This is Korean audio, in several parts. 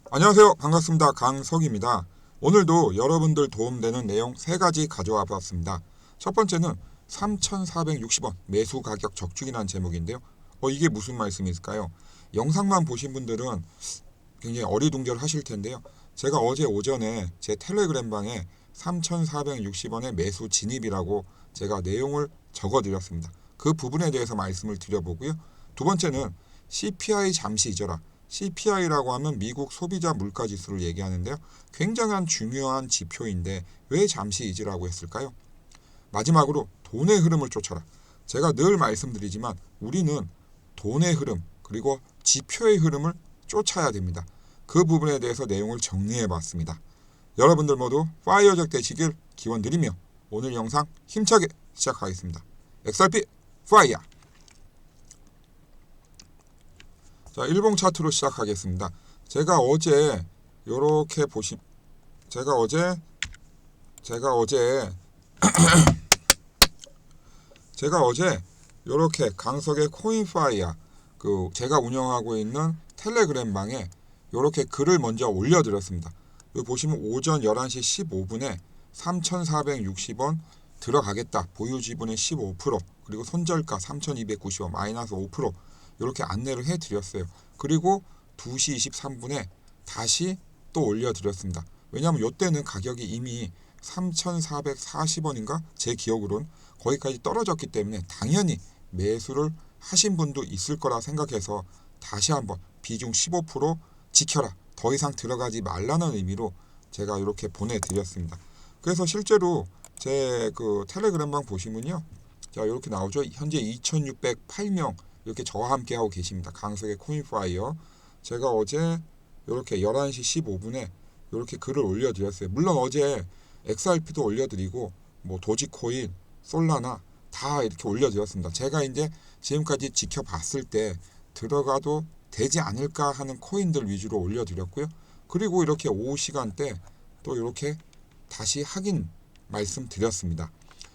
안녕하세요. 반갑습니다. 강석입니다. 오늘도 여러분들 도움되는 내용 3가지 가져와 봤습니다. 첫 번째는 3,460원 매수 가격 적중이라는 제목인데요. 이게 무슨 말씀일까요? 영상만 보신 분들은 굉장히 어리둥절 하실 텐데요. 제가 어제 오전에 제 텔레그램 방에 3,460원의 매수 진입이라고 제가 내용을 적어 드렸습니다. 그 부분에 대해서 말씀을 드려보고요. 두 번째는 CPI 잠시 잊어라. CPI라고 하면 미국 소비자 물가지수를 얘기하는데요. 굉장한 중요한 지표인데 왜 잠시 잊으라고 했을까요? 마지막으로 돈의 흐름을 쫓아라. 제가 늘 말씀드리지만 우리는 돈의 흐름 그리고 지표의 흐름을 쫓아야 됩니다. 그 부분에 대해서 내용을 정리해 봤습니다. 여러분들 모두 파이어적 되시길 기원드리며 오늘 영상 힘차게 시작하겠습니다. XRP 파이어! 자, 일봉 차트로 시작하겠습니다. 제가 어제 요렇게 제가 어제 요렇게 강석의 코인파이어 제가 운영하고 있는 텔레그램 방에 요렇게 글을 먼저 올려드렸습니다. 여기 보시면 오전 11시 15분에 3,460원 들어가겠다. 보유 지분의 15% 그리고 손절가 3,290원 마이너스 5% 이렇게 안내를 해드렸어요. 그리고 2시 23분에 다시 또 올려드렸습니다. 왜냐하면 이때는 가격이 이미 3,440원인가 제 기억으로는 거기까지 떨어졌기 때문에 당연히 매수를 하신 분도 있을 거라 생각해서 다시 한번 비중 15% 지켜라. 더 이상 들어가지 말라는 의미로 제가 이렇게 보내드렸습니다. 그래서 실제로 제 텔레그램 방 보시면요. 자, 이렇게 나오죠. 현재 2,608명 이렇게 저와 함께 하고 계십니다. 강석의 코인파이어. 제가 어제 이렇게 11시 15분에 이렇게 글을 올려드렸어요. 물론 어제 XRP도 올려드리고 뭐 도지코인, 솔라나 다 이렇게 올려드렸습니다. 제가 이제 지금까지 지켜봤을 때 들어가도 되지 않을까 하는 코인들 위주로 올려드렸고요. 그리고 이렇게 오후 시간대 또 이렇게 다시 확인 말씀드렸습니다.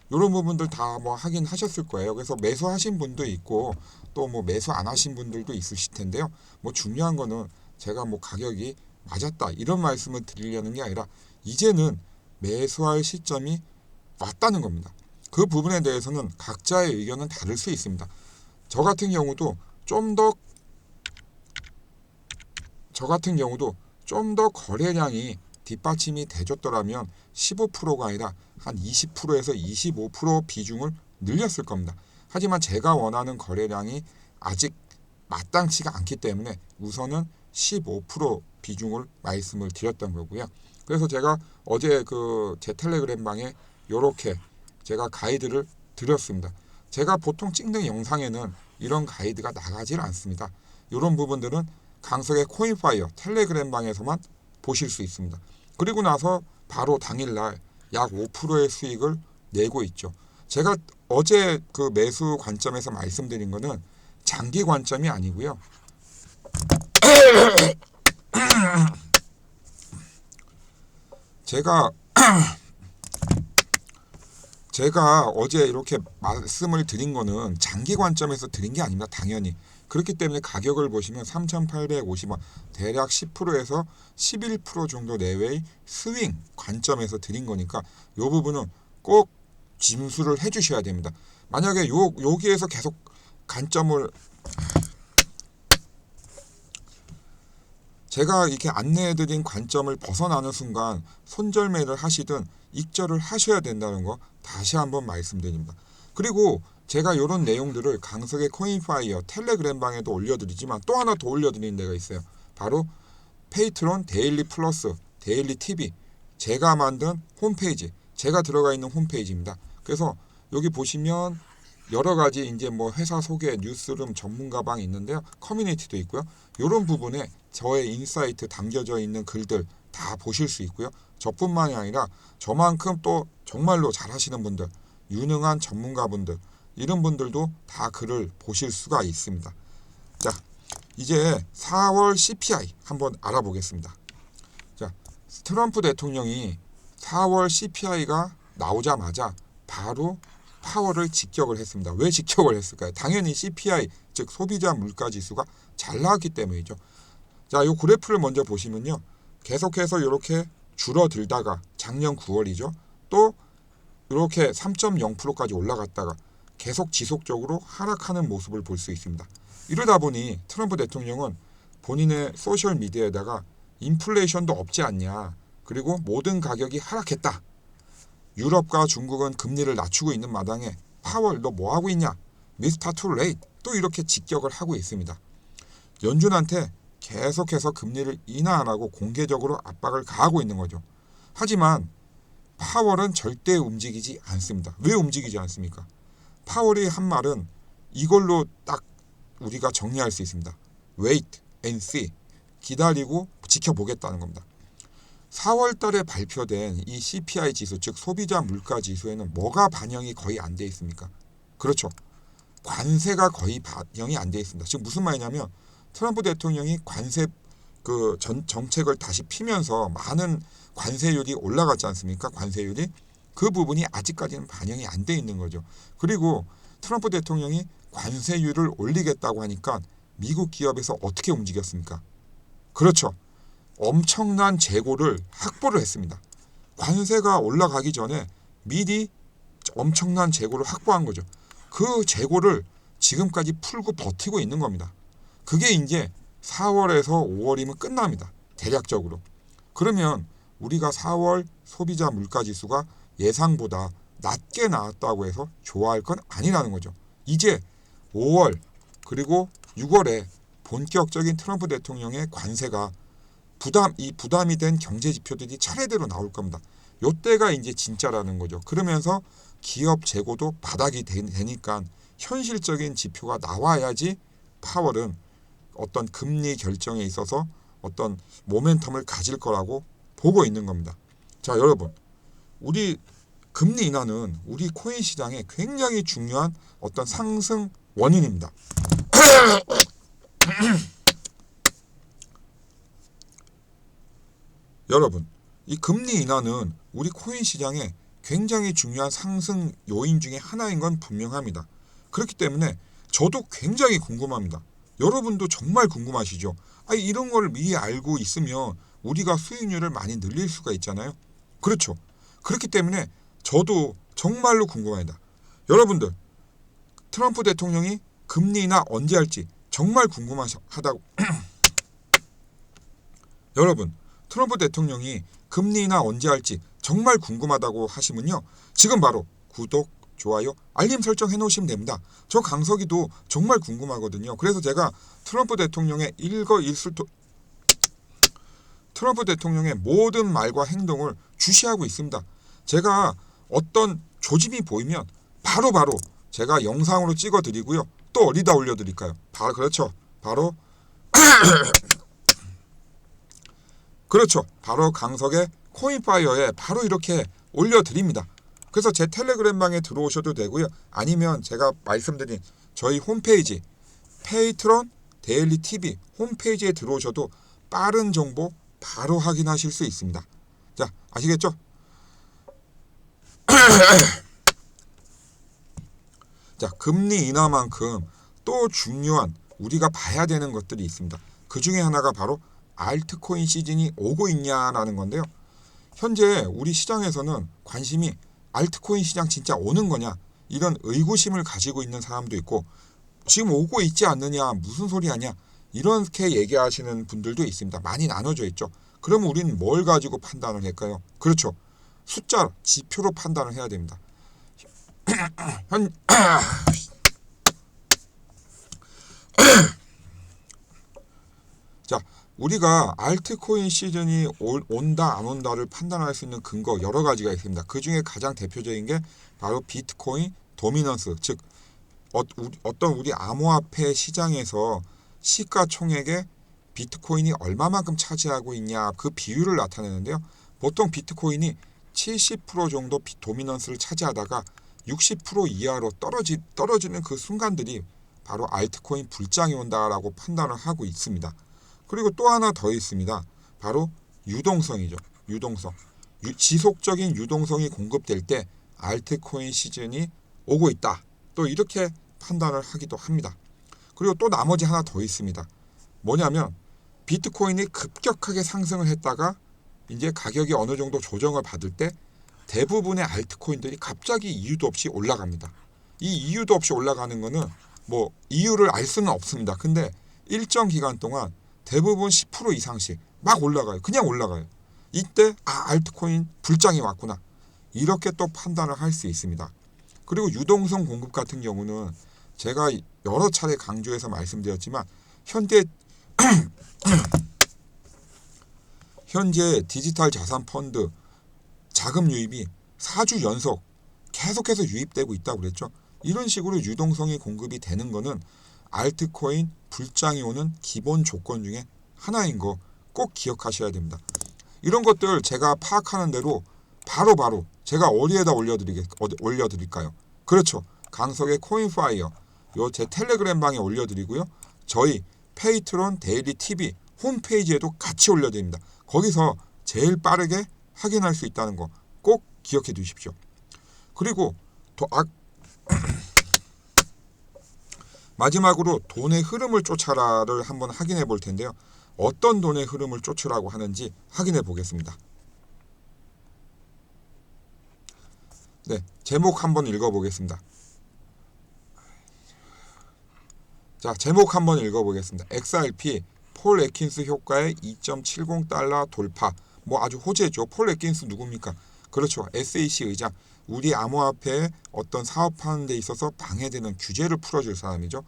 이런 부분들 다 뭐 확인하셨을 거예요. 그래서 매수하신 분도 있고 또 뭐 매수 안 하신 분들도 있으실 텐데요. 뭐 중요한 거는 제가 뭐 가격이 맞았다 이런 말씀을 드리려는 게 아니라 이제는 매수할 시점이 왔다는 겁니다. 그 부분에 대해서는 각자의 의견은 다를 수 있습니다. 저 같은 경우도 좀 더 거래량이 뒷받침이 돼줬더라면 15%가 아니라 한 20%에서 25% 비중을 늘렸을 겁니다. 하지만 제가 원하는 거래량이 아직 마땅치가 않기 때문에 우선은 15% 비중을 말씀을 드렸던 거고요. 그래서 제가 어제 제 텔레그램 방에 이렇게 제가 가이드를 드렸습니다. 제가 보통 찍는 영상에는 이런 가이드가 나가질 않습니다. 이런 부분들은 강석의 코인파이어 텔레그램 방에서만 보실 수 있습니다. 그리고 나서 바로 당일날 약 5%의 수익을 내고 있죠. 제가 어제 매수 관점에서 말씀드린 거는 장기 관점이 아니고요. 제가 어제 이렇게 말씀을 드린 거는 장기 관점에서 드린 게 아닙니다. 당연히. 그렇기 때문에 가격을 보시면 3,850원 대략 10%에서 11% 정도 내외의 스윙 관점에서 드린 거니까 이 부분은 꼭 짐수를 해주셔야 됩니다. 만약에 여기에서 계속 관점을 제가 이렇게 안내해드린 관점을 벗어나는 순간 손절매를 하시든 익절을 하셔야 된다는 거 다시 한번 말씀드립니다. 그리고 제가 이런 내용들을 강석의 코인파이어 텔레그램 방에도 올려드리지만 또 하나 더 올려드리는 데가 있어요. 바로 페이트론 데일리 플러스 데일리 TV 제가 만든 홈페이지 제가 들어가 있는 홈페이지입니다. 그래서 여기 보시면 여러 가지 이제 뭐 회사 소개 뉴스룸 전문가방이 있는데요. 커뮤니티도 있고요. 이런 부분에 저의 인사이트 담겨져 있는 글들 다 보실 수 있고요. 저뿐만이 아니라 저만큼 또 정말로 잘하시는 분들, 유능한 전문가분들 이런 분들도 다 글을 보실 수가 있습니다. 자, 이제 4월 CPI 한번 알아보겠습니다. 자, 트럼프 대통령이 4월 CPI가 나오자마자 바로 파월을 직격을 했습니다. 왜 직격을 했을까요? 당연히 CPI 즉 소비자 물가지수가 잘 나왔기 때문이죠. 자, 이 그래프를 먼저 보시면요. 계속해서 이렇게 줄어들다가 작년 9월이죠. 또 이렇게 3.0%까지 올라갔다가 계속 지속적으로 하락하는 모습을 볼 수 있습니다. 이러다 보니 트럼프 대통령은 본인의 소셜 미디어에다가 인플레이션도 없지 않냐. 그리고 모든 가격이 하락했다. 유럽과 중국은 금리를 낮추고 있는 마당에 파월 너 뭐하고 있냐. 미스터 투 레이트 또 이렇게 직격을 하고 있습니다. 연준한테 계속해서 금리를 인하 안 하고 공개적으로 압박을 가하고 있는 거죠. 하지만 파월은 절대 움직이지 않습니다. 왜 움직이지 않습니까? 파월이 한 말은 이걸로 딱 우리가 정리할 수 있습니다. Wait and see. 기다리고 지켜보겠다는 겁니다. 4월 달에 발표된 이 CPI 지수, 즉 소비자 물가 지수에는 뭐가 반영이 거의 안 돼 있습니까? 그렇죠. 관세가 거의 반영이 안 돼 있습니다. 지금 무슨 말이냐면 트럼프 대통령이 관세 정책을 다시 피면서 많은 관세율이 올라갔지 않습니까? 관세율이 그 부분이 아직까지는 반영이 안 돼 있는 거죠. 그리고 트럼프 대통령이 관세율을 올리겠다고 하니까 미국 기업에서 어떻게 움직였습니까? 그렇죠. 엄청난 재고를 확보를 했습니다. 관세가 올라가기 전에 미리 엄청난 재고를 확보한 거죠. 그 재고를 지금까지 풀고 버티고 있는 겁니다. 그게 이제 4월에서 5월이면 끝납니다. 대략적으로. 그러면 우리가 4월 소비자 물가지수가 예상보다 낮게 나왔다고 해서 좋아할 건 아니라는 거죠. 이제 5월 그리고 6월에 본격적인 트럼프 대통령의 관세가 부담이 된 경제 지표들이 차례대로 나올 겁니다. 요때가 이제 진짜라는 거죠. 그러면서 기업 재고도 바닥이 되니까 현실적인 지표가 나와야지 파월은 어떤 금리 결정에 있어서 어떤 모멘텀을 가질 거라고 보고 있는 겁니다. 자, 여러분, 우리 금리 인하는 우리 코인 시장에 굉장히 중요한 어떤 상승 원인입니다. 여러분, 이 금리 인하는 우리 코인 시장에 굉장히 중요한 상승 요인 중에 하나인 건 분명합니다. 그렇기 때문에 저도 굉장히 궁금합니다. 여러분도 정말 궁금하시죠? 이런 걸 미리 알고 있으면 우리가 수익률을 많이 늘릴 수가 있잖아요. 그렇죠. 그렇기 때문에 저도 정말로 궁금합니다. 여러분들, 트럼프 대통령이 금리 인하 언제 할지 정말 궁금하다고 여러분, 트럼프 대통령이 금리 인하 언제 할지 정말 궁금하다고 하시면요. 지금 바로 구독, 좋아요, 알림 설정 해놓으시면 됩니다. 저 강석이도 정말 궁금하거든요. 그래서 제가 트럼프 대통령의 트럼프 대통령의 모든 말과 행동을 주시하고 있습니다. 제가 어떤 조짐이 보이면 바로 제가 영상으로 찍어드리고요. 또 어디다 올려드릴까요? 그렇죠. 바로 강석의 코인파이어에 바로 이렇게 올려드립니다. 그래서 제 텔레그램 방에 들어오셔도 되고요. 아니면 제가 말씀드린 저희 홈페이지 페이트론 데일리 TV 홈페이지에 들어오셔도 빠른 정보 바로 확인하실 수 있습니다. 자, 아시겠죠? 자, 금리 인하만큼 또 중요한 우리가 봐야 되는 것들이 있습니다. 그 중에 하나가 바로 알트코인 시즌이 오고 있냐라는 건데요. 현재 우리 시장에서는 관심이 알트코인 시장 진짜 오는 거냐 이런 의구심을 가지고 있는 사람도 있고 지금 오고 있지 않느냐 무슨 소리 하냐 이렇게 얘기하시는 분들도 있습니다. 많이 나눠져 있죠. 그러면 우리는 뭘 가지고 판단을 할까요? 그렇죠. 숫자, 지표로 판단을 해야 됩니다. 자, 우리가 알트코인 시즌이 온다 안 온다를 판단할 수 있는 근거 여러 가지가 있습니다. 그 중에 가장 대표적인 게 바로 비트코인 도미넌스, 즉 어떤 우리 암호화폐 시장에서 시가총액의 비트코인이 얼마만큼 차지하고 있냐 그 비율을 나타내는데요. 보통 비트코인이 70% 정도 도미넌스를 차지하다가 60% 이하로 떨어지는 그 순간들이 바로 알트코인 불장이 온다라고 판단을 하고 있습니다. 그리고 또 하나 더 있습니다. 바로 유동성이죠. 유동성. 지속적인 유동성이 공급될 때 알트코인 시즌이 오고 있다. 또 이렇게 판단을 하기도 합니다. 그리고 또 나머지 하나 더 있습니다. 뭐냐면 비트코인이 급격하게 상승을 했다가 이제 가격이 어느 정도 조정을 받을 때 대부분의 알트코인들이 갑자기 이유도 없이 올라갑니다. 이 이유도 없이 올라가는 거는 뭐 이유를 알 수는 없습니다. 근데 일정 기간 동안 대부분 10% 이상씩 막 올라가요. 그냥 올라가요. 이때 알트코인 불장이 왔구나. 이렇게 또 판단을 할 수 있습니다. 그리고 유동성 공급 같은 경우는 제가 여러 차례 강조해서 말씀드렸지만 현재 디지털 자산 펀드 자금 유입이 4주 연속 계속해서 유입되고 있다고 그랬죠. 이런 식으로 유동성이 공급이 되는 거는 알트코인 불장이 오는 기본 조건 중에 하나인 거 꼭 기억하셔야 됩니다. 이런 것들 제가 파악하는 대로 바로 제가 어디에다 올려드릴까요? 그렇죠. 강석의 코인파이어 요 제 텔레그램 방에 올려드리고요. 저희 페이트론 데일리 TV 홈페이지에도 같이 올려드립니다. 거기서 제일 빠르게 확인할 수 있다는 거 꼭 기억해 두십시오. 그리고 마지막으로 돈의 흐름을 쫓아라를 한번 확인해 볼 텐데요. 어떤 돈의 흐름을 쫓으라고 하는지 확인해 보겠습니다. 네, 제목 한번 읽어보겠습니다. 자, 제목 한번 읽어보겠습니다. XRP 폴 애킨스 효과의 2.70달러 돌파. 뭐 아주 호재죠. 폴 애킨스 누굽니까? 그렇죠. SEC 의장. 우리 암호화폐에 어떤 사업하는 데 있어서 방해되는 규제를 풀어줄 사람이죠.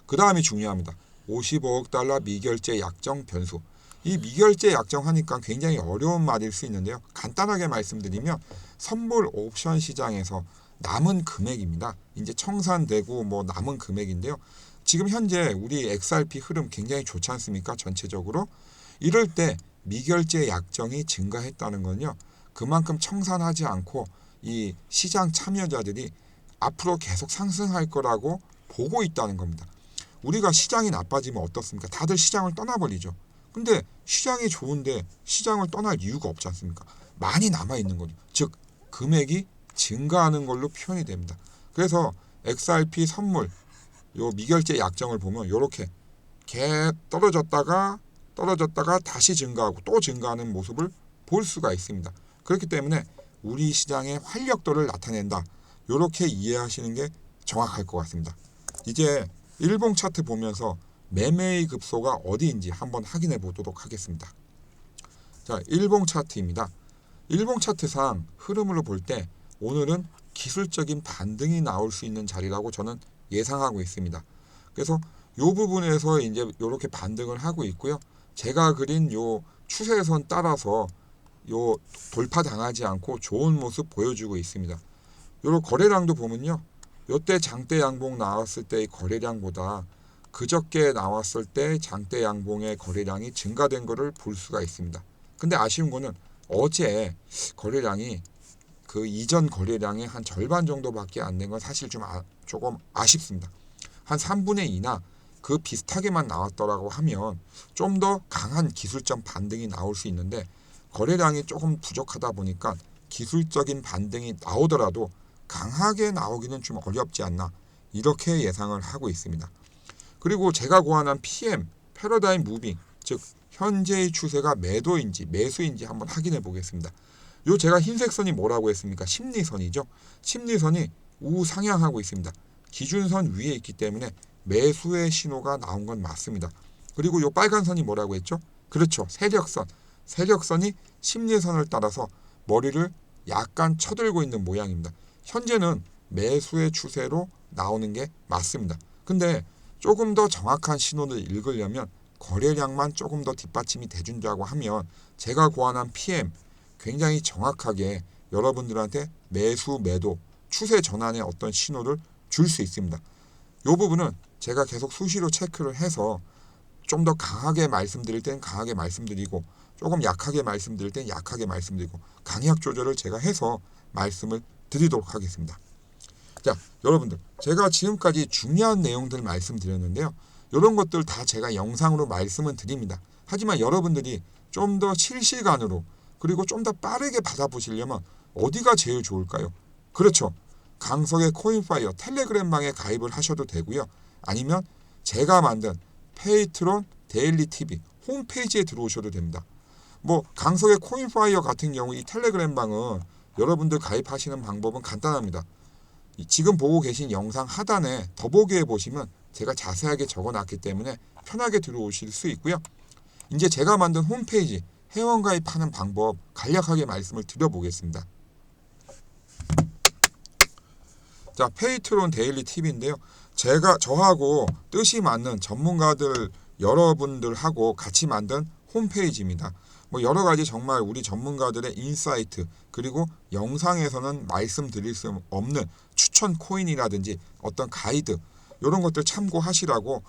그 다음이 중요합니다. 55억 달러 미결제 약정 변수. 이 미결제 약정하니까 굉장히 어려운 말일 수 있는데요. 간단하게 말씀드리면 선물 옵션 시장에서 남은 금액입니다. 이제 청산되고 뭐 남은 금액인데요. 지금 현재 우리 XRP 흐름 굉장히 좋지 않습니까? 전체적으로. 이럴 때 미결제 약정이 증가했다는 건요. 그만큼 청산하지 않고 이 시장 참여자들이 앞으로 계속 상승할 거라고 보고 있다는 겁니다. 우리가 시장이 나빠지면 어떻습니까? 다들 시장을 떠나버리죠. 근데 시장이 좋은데 시장을 떠날 이유가 없지 않습니까? 많이 남아있는 거죠. 즉 금액이 증가하는 걸로 표현이 됩니다. 그래서 XRP 선물 요 미결제 약정을 보면 이렇게 떨어졌다가 다시 증가하고 또 증가하는 모습을 볼 수가 있습니다. 그렇기 때문에 우리 시장의 활력도를 나타낸다. 이렇게 이해하시는 게 정확할 것 같습니다. 이제 일봉 차트 보면서 매매의 급소가 어디인지 한번 확인해 보도록 하겠습니다. 자, 일봉 차트입니다. 일봉 차트상 흐름으로 볼 때 오늘은 기술적인 반등이 나올 수 있는 자리라고 저는 예상하고 있습니다. 그래서 이 부분에서 이제 이렇게 반등을 하고 있고요. 제가 그린 요 추세선 따라서 요 돌파당하지 않고 좋은 모습 보여주고 있습니다. 요 거래량도 보면요. 요때 장대 양봉 나왔을 때의 거래량보다 그저께 나왔을 때 장대 양봉의 거래량이 증가된 것을 볼 수가 있습니다. 근데 아쉬운 거는 어제 거래량이 그 이전 거래량의 한 절반 정도밖에 안 된 건 사실 조금 아쉽습니다. 한 3분의 2나 그 비슷하게만 나왔더라고 하면 좀 더 강한 기술적 반등이 나올 수 있는데 거래량이 조금 부족하다 보니까 기술적인 반등이 나오더라도 강하게 나오기는 좀 어렵지 않나 이렇게 예상을 하고 있습니다. 그리고 제가 고안한 PM, 패러다임 무빙, 즉 현재의 추세가 매도인지 매수인지 한번 확인해 보겠습니다. 요 제가 흰색 선이 뭐라고 했습니까? 심리선이죠. 심리선이 우상향하고 있습니다. 기준선 위에 있기 때문에 매수의 신호가 나온 건 맞습니다. 그리고 요 빨간 선이 뭐라고 했죠? 그렇죠. 세력선. 세력선이 심리선을 따라서 머리를 약간 쳐들고 있는 모양입니다. 현재는 매수의 추세로 나오는 게 맞습니다. 근데 조금 더 정확한 신호를 읽으려면 거래량만 조금 더 뒷받침이 돼준다고 하면 제가 고안한 PM 굉장히 정확하게 여러분들한테 매수, 매도, 추세 전환의 어떤 신호를 줄 수 있습니다. 이 부분은 제가 계속 수시로 체크를 해서 좀 더 강하게 말씀드릴 땐 강하게 말씀드리고 조금 약하게 말씀드릴 땐 약하게 말씀드리고 강약 조절을 제가 해서 말씀을 드리도록 하겠습니다. 자, 여러분들 제가 지금까지 중요한 내용들 말씀드렸는데요. 이런 것들 다 제가 영상으로 말씀은 드립니다. 하지만 여러분들이 좀 더 실시간으로 그리고 좀 더 빠르게 받아보시려면 어디가 제일 좋을까요? 그렇죠. 강석의 코인파이어 텔레그램 방에 가입을 하셔도 되고요. 아니면 제가 만든 페이트론 데일리 TV 홈페이지에 들어오셔도 됩니다. 뭐 강석의 코인파이어 같은 경우 이 텔레그램 방은 여러분들 가입하시는 방법은 간단합니다. 지금 보고 계신 영상 하단에 더보기에 보시면 제가 자세하게 적어놨기 때문에 편하게 들어오실 수 있고요. 이제 제가 만든 홈페이지 회원 가입하는 방법 간략하게 말씀을 드려보겠습니다. 자, 페이트론 데일리 팁인데요. 저하고 뜻이 맞는 전문가들 여러분들하고 같이 만든 홈페이지입니다. 뭐 여러 가지 정말 우리 전문가들의 인사이트 그리고 영상에서는 말씀드릴 수 없는 추천 코인이라든지 어떤 가이드 이런 것들 참고하시라고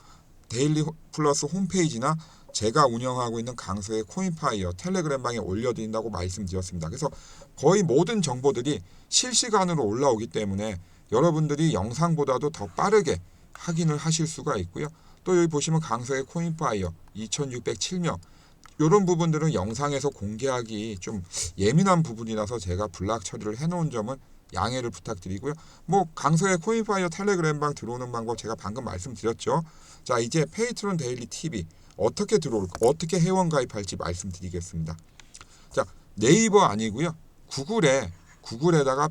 데일리 플러스 홈페이지나 제가 운영하고 있는 강서의 코인파이어 텔레그램 방에 올려드린다고 말씀드렸습니다. 그래서 거의 모든 정보들이 실시간으로 올라오기 때문에 여러분들이 영상보다도 더 빠르게 확인을 하실 수가 있고요. 또 여기 보시면 강서의 코인파이어 2607명 이런 부분들은 영상에서 공개하기 좀 예민한 부분이라서 제가 블락 처리를 해놓은 점은 양해를 부탁드리고요. 뭐 강서의 코인파이어 텔레그램 방 들어오는 방법 제가 방금 말씀드렸죠. 자, 이제 페이트론 데일리 TV 어떻게 들어올까, 어떻게 회원 가입할지 말씀드리겠습니다. 자, 네이버 아니고요. 구글에다가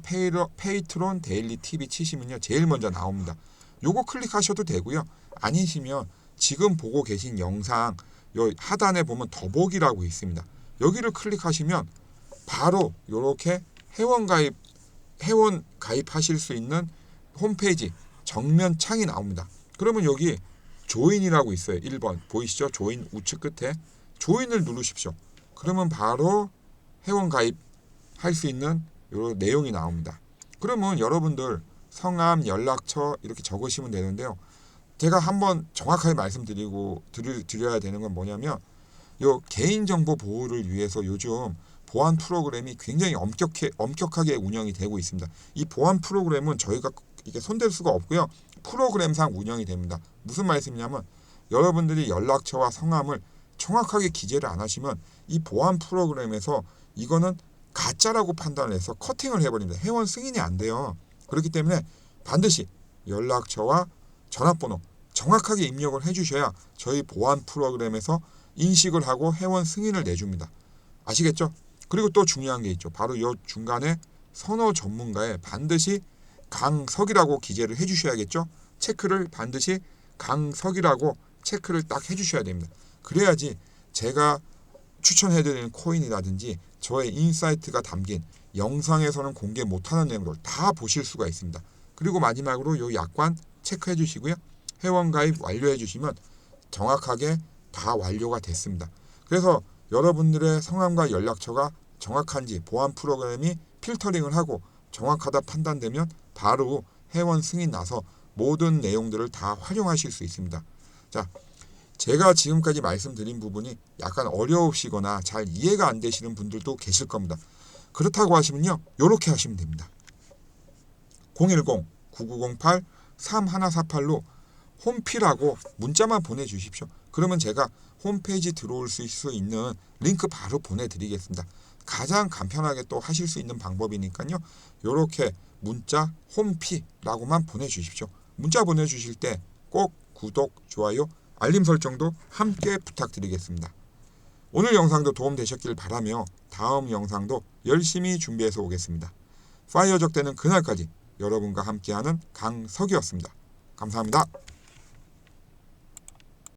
페이트론 데일리 TV 치시면요. 제일 먼저 나옵니다. 요거 클릭하셔도 되고요. 아니시면 지금 보고 계신 영상 요 하단에 보면 더보기라고 있습니다. 여기를 클릭하시면 바로 이렇게 회원 가입하실 수 있는 홈페이지 정면 창이 나옵니다. 그러면 여기 조인이라고 있어요. 1번 보이시죠? 조인 우측 끝에 조인을 누르십시오. 그러면 바로 회원 가입할 수 있는 요 내용이 나옵니다. 그러면 여러분들 성함, 연락처 이렇게 적으시면 되는데요. 제가 한번 정확하게 드려야 되는 건 뭐냐면 요 개인정보 보호를 위해서 요즘 보안 프로그램이 굉장히 엄격하게 운영이 되고 있습니다. 이 보안 프로그램은 저희가 이게 손댈 수가 없고요. 프로그램상 운영이 됩니다. 무슨 말씀이냐면 여러분들이 연락처와 성함을 정확하게 기재를 안 하시면 이 보안 프로그램에서 이거는 가짜라고 판단을 해서 커팅을 해버립니다. 회원 승인이 안 돼요. 그렇기 때문에 반드시 연락처와 전화번호 정확하게 입력을 해주셔야 저희 보안 프로그램에서 인식을 하고 회원 승인을 내줍니다. 아시겠죠? 그리고 또 중요한 게 있죠. 바로 이 중간에 선호 전문가에 반드시 강석이라고 기재를 해주셔야겠죠? 체크를 반드시 강석이라고 체크를 딱 해주셔야 됩니다. 그래야지 제가 추천해드리는 코인이라든지 저의 인사이트가 담긴 영상에서는 공개 못하는 내용들 다 보실 수가 있습니다. 그리고 마지막으로 이 약관 체크해 주시고요. 회원 가입 완료해 주시면 정확하게 다 완료가 됐습니다. 그래서 여러분들의 성함과 연락처가 정확한지 보안 프로그램이 필터링을 하고 정확하다 판단되면 바로 회원 승인 나서 모든 내용들을 다 활용하실 수 있습니다. 자, 제가 지금까지 말씀드린 부분이 약간 어려우시거나 잘 이해가 안 되시는 분들도 계실 겁니다. 그렇다고 하시면요. 이렇게 하시면 됩니다. 010-9908-3148로 홈피라고 문자만 보내주십시오. 그러면 제가 홈페이지 들어올 수 있는 링크 바로 보내드리겠습니다. 가장 간편하게 또 하실 수 있는 방법이니까요. 이렇게 문자 홈피라고만 보내주십시오. 문자 보내주실 때 꼭 구독, 좋아요, 알림 설정도 함께 부탁드리겠습니다. 오늘 영상도 도움되셨길 바라며 다음 영상도 열심히 준비해서 오겠습니다. 파이어적 되는 그날까지 여러분과 함께하는 강석이었습니다. 감사합니다.